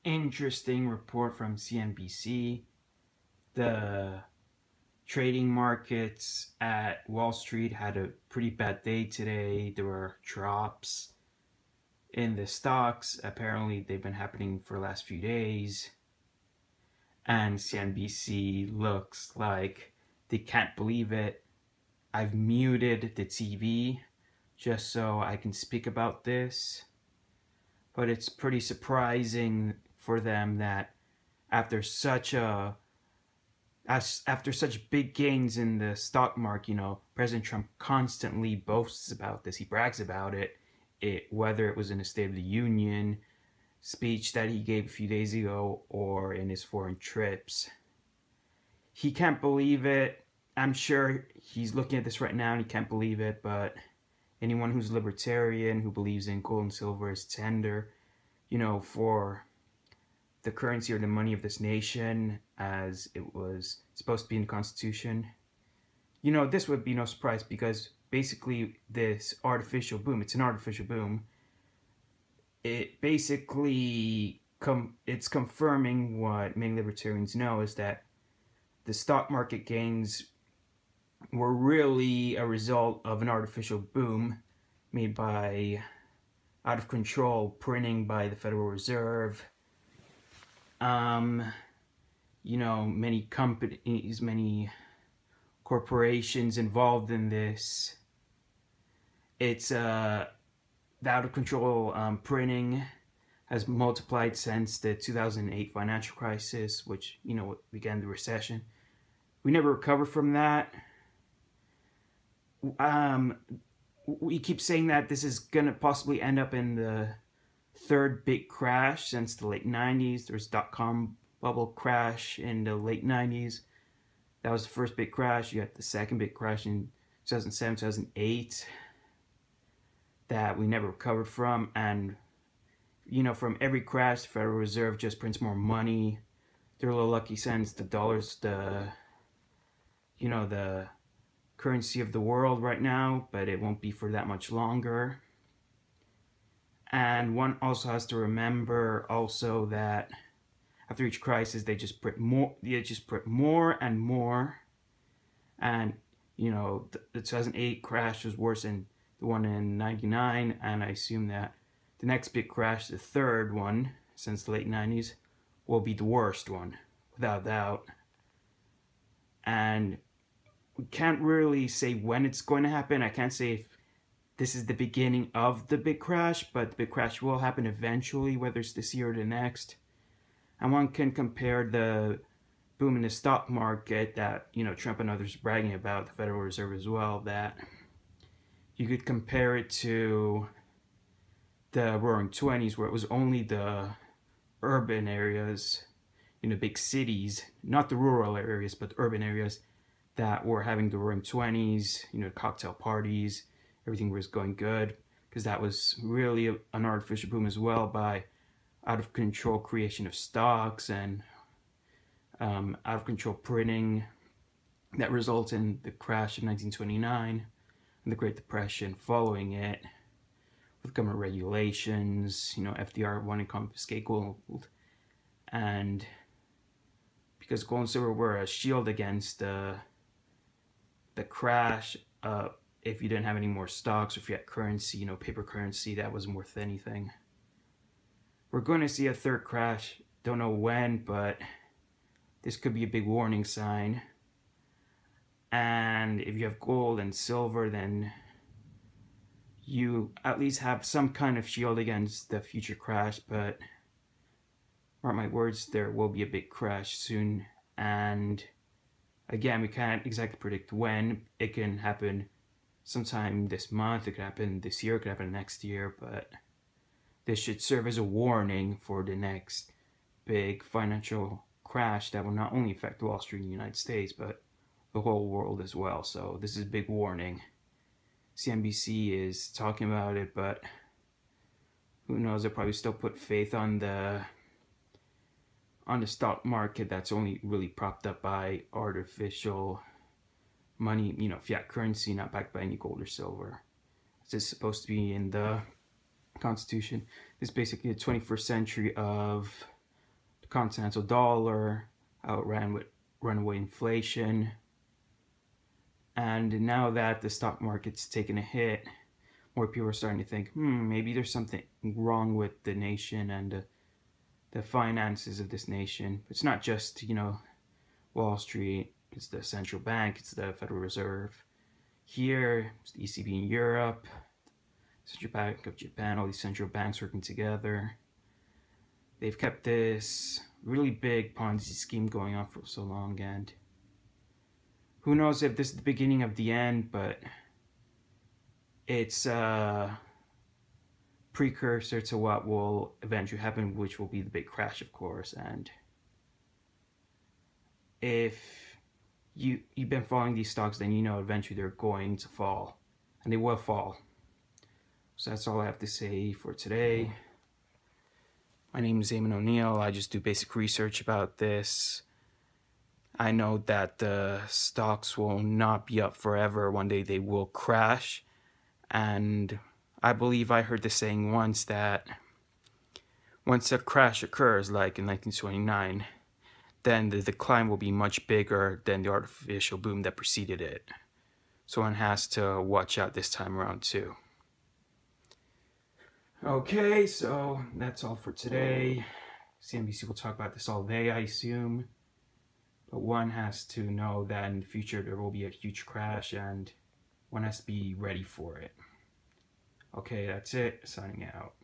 interesting report from CNBC. The trading markets at Wall Street had a pretty bad day today. There were drops in the stocks. Apparently, they've been happening for the last few days. And CNBC looks like they can't believe it. I've muted the TV just so I can speak about this. But it's pretty surprising for them that after such big gains in the stock market, President Trump constantly boasts about this. He brags about it, whether it was in the State of the Union speech that he gave a few days ago or in his foreign trips. He can't believe it. I'm sure he's looking at this right now and he can't believe it, but anyone who's libertarian, who believes in gold and silver as tender, for the currency or the money of this nation as it was supposed to be in the Constitution, this would be no surprise because basically this artificial boom, it's an artificial boom. It basically, it's confirming what many libertarians know, is that the stock market gains were really a result of an artificial boom made by out of control printing by the Federal Reserve. Many companies, many corporations involved in this. It's the out of control printing has multiplied since the 2008 financial crisis, which began the recession. We never recovered from that. We keep saying that this is gonna possibly end up in the third big crash since the late 90s. There was dot-com bubble crash in the late 90s. That was the first big crash. You got the second big crash in 2007, 2008 that we never recovered from. And from every crash, the Federal Reserve just prints more money. They're a little lucky since the dollar's the currency of the world right now, but it won't be for that much longer. And one also has to remember also that after each crisis, they just print more. They just print more and more. And the 2008 crash was worse than the one in '99, and I assume that the next big crash, the third one since the late 90s, will be the worst one, without doubt. And we can't really say when it's going to happen. I can't say if this is the beginning of the big crash, but the big crash will happen eventually, whether it's this year or the next. And one can compare the boom in the stock market that, Trump and others are bragging about, the Federal Reserve as well, that you could compare it to the Roaring '20s, where it was only the urban areas, big cities, not the rural areas, but the urban areas that were having the Roaring '20s, cocktail parties, everything was going good, because that was really an artificial boom as well by out of control creation of stocks and out of control printing that results in the crash of 1929 and the Great Depression following it, with government regulations, FDR wanting to confiscate gold, and because gold and silver were a shield against the crash, if you didn't have any more stocks or fiat currency, paper currency that wasn't worth anything. We're going to see a third crash. Don't know when, but this could be a big warning sign. And if you have gold and silver, then you at least have some kind of shield against the future crash. But mark my words, there will be a big crash soon. And again, we can't exactly predict when. It can happen sometime this month, it could happen this year, it could happen next year, but this should serve as a warning for the next big financial crash that will not only affect Wall Street in the United States, but the whole world as well. So this is a big warning. CNBC is talking about it, but who knows, they'll probably still put faith on the stock market that's only really propped up by artificial money, fiat currency, not backed by any gold or silver. This is supposed to be in the Constitution. This is basically the 21st century of continental dollar outran with runaway inflation. And now that the stock market's taken a hit, more people are starting to think, maybe there's something wrong with the nation and the finances of this nation. It's not just, Wall Street, it's the central bank, it's the Federal Reserve. Here, it's the ECB in Europe, Central Bank of Japan, all these central banks working together. They've kept this really big Ponzi scheme going on for so long, and who knows if this is the beginning of the end, but it's a precursor to what will eventually happen, which will be the big crash, of course. And if you've been following these stocks, then you know eventually they're going to fall, and they will fall. So that's all I have to say for today. My name is Eamon O'Neill. I just do basic research about this. I know that the stocks will not be up forever. One day they will crash. And I believe I heard the saying once that once a crash occurs, like in 1929, then the decline will be much bigger than the artificial boom that preceded it. So one has to watch out this time around too. Okay, so that's all for today. CNBC will talk about this all day, I assume. But one has to know that in the future there will be a huge crash and one has to be ready for it. Okay, that's it. Signing out.